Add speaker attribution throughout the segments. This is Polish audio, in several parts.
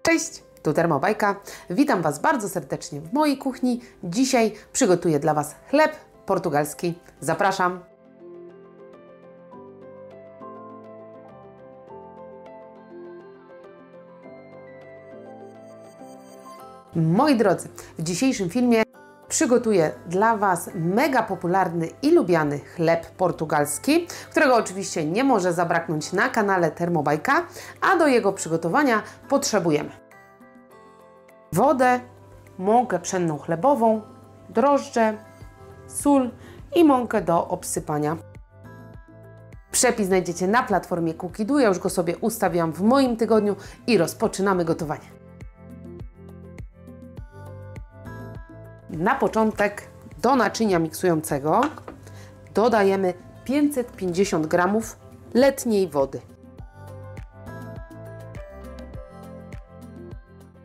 Speaker 1: Cześć, tu Termobajka. Witam Was bardzo serdecznie w mojej kuchni. Dzisiaj przygotuję dla Was chleb portugalski. Zapraszam. Moi drodzy, w dzisiejszym filmie przygotuję dla Was mega popularny i lubiany chleb portugalski, którego oczywiście nie może zabraknąć na kanale Termobajka, a do jego przygotowania potrzebujemy wodę, mąkę pszenną chlebową, drożdże, sól i mąkę do obsypania. Przepis znajdziecie na platformie Cookidoo, ja już go sobie ustawiam w moim tygodniu i rozpoczynamy gotowanie. Na początek do naczynia miksującego dodajemy 550 g letniej wody.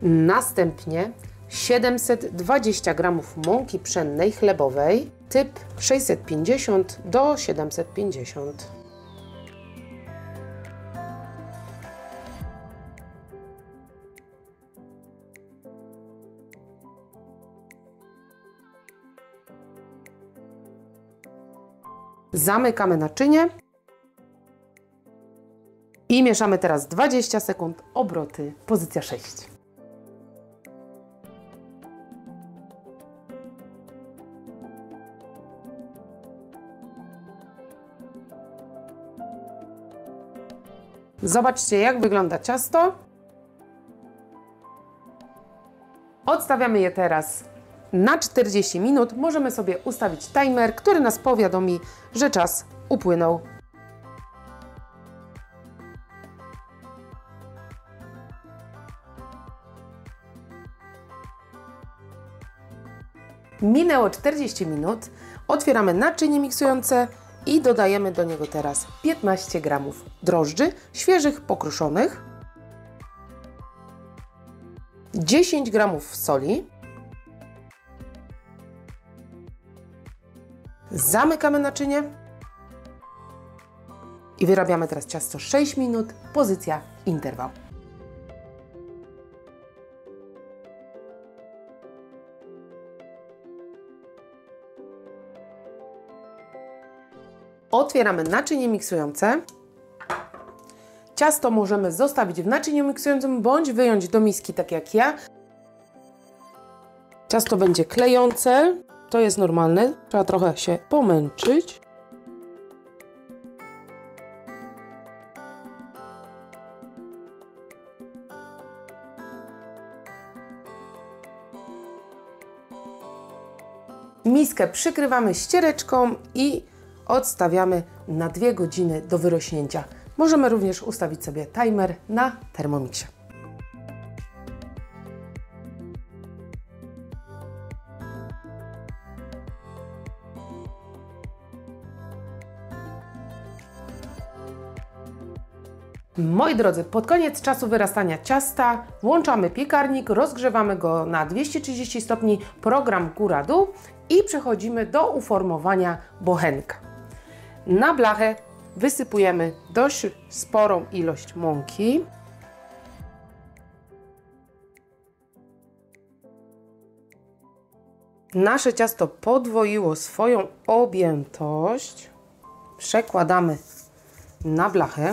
Speaker 1: Następnie 720 g mąki pszennej chlebowej typ 650 do 750. Zamykamy naczynie i mieszamy teraz 20 sekund, obroty, pozycja 6. Zobaczcie, jak wygląda ciasto. Odstawiamy je teraz na 40 minut. Możemy sobie ustawić timer, który nas powiadomi, że czas upłynął. Minęło 40 minut. Otwieramy naczynie miksujące i dodajemy do niego teraz 15 g drożdży świeżych, pokruszonych, 10 g soli. Zamykamy naczynie i wyrabiamy teraz ciasto 6 minut, pozycja interwał. Otwieramy naczynie miksujące. Ciasto możemy zostawić w naczyniu miksującym bądź wyjąć do miski, tak jak ja. Ciasto będzie klejące. To jest normalne, trzeba trochę się pomęczyć. Miskę przykrywamy ściereczką i odstawiamy na 2 godziny do wyrośnięcia. Możemy również ustawić sobie timer na Thermomixie. Moi drodzy, pod koniec czasu wyrastania ciasta włączamy piekarnik, rozgrzewamy go na 230 stopni, program góra-dół i przechodzimy do uformowania bochenka. Na blachę wysypujemy dość sporą ilość mąki. Nasze ciasto podwoiło swoją objętość. Przekładamy na blachę.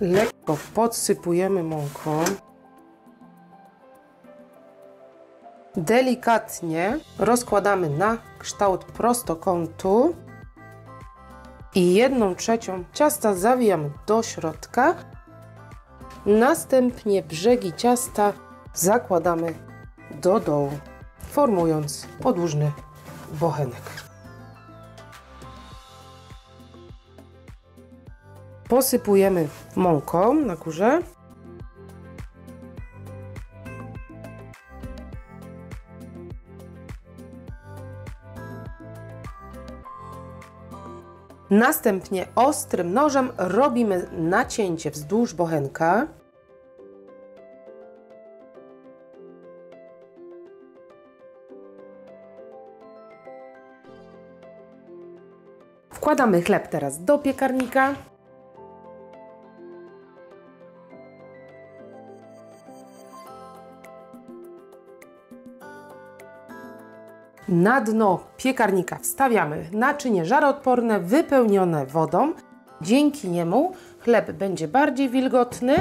Speaker 1: Lekko podsypujemy mąką. Delikatnie rozkładamy na kształt prostokątu i 1/3 ciasta zawijamy do środka. Następnie brzegi ciasta zakładamy do dołu, formując podłużny bochenek. Posypujemy mąką na górze. Następnie ostrym nożem robimy nacięcie wzdłuż bochenka. Wkładamy chleb teraz do piekarnika. Na dno piekarnika wstawiamy naczynie żaroodporne wypełnione wodą. Dzięki niemu chleb będzie bardziej wilgotny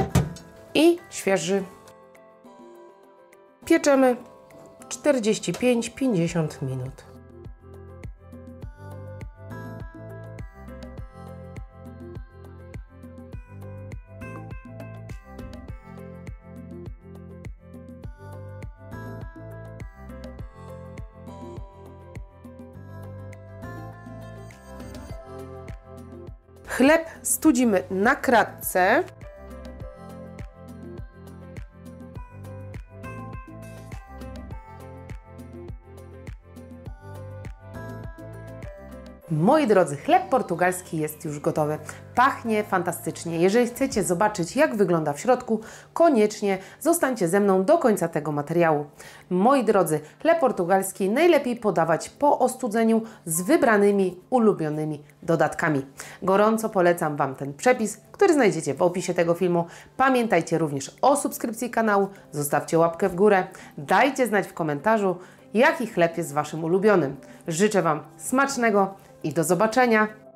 Speaker 1: i świeży. Pieczemy 45-50 minut. Chleb studzimy na kratce. Moi drodzy, chleb portugalski jest już gotowy. Pachnie fantastycznie. Jeżeli chcecie zobaczyć, jak wygląda w środku, koniecznie zostańcie ze mną do końca tego materiału. Moi drodzy, chleb portugalski najlepiej podawać po ostudzeniu z wybranymi, ulubionymi dodatkami. Gorąco polecam Wam ten przepis, który znajdziecie w opisie tego filmu. Pamiętajcie również o subskrypcji kanału, zostawcie łapkę w górę, dajcie znać w komentarzu, jaki chleb jest Waszym ulubionym. Życzę Wam smacznego i do zobaczenia!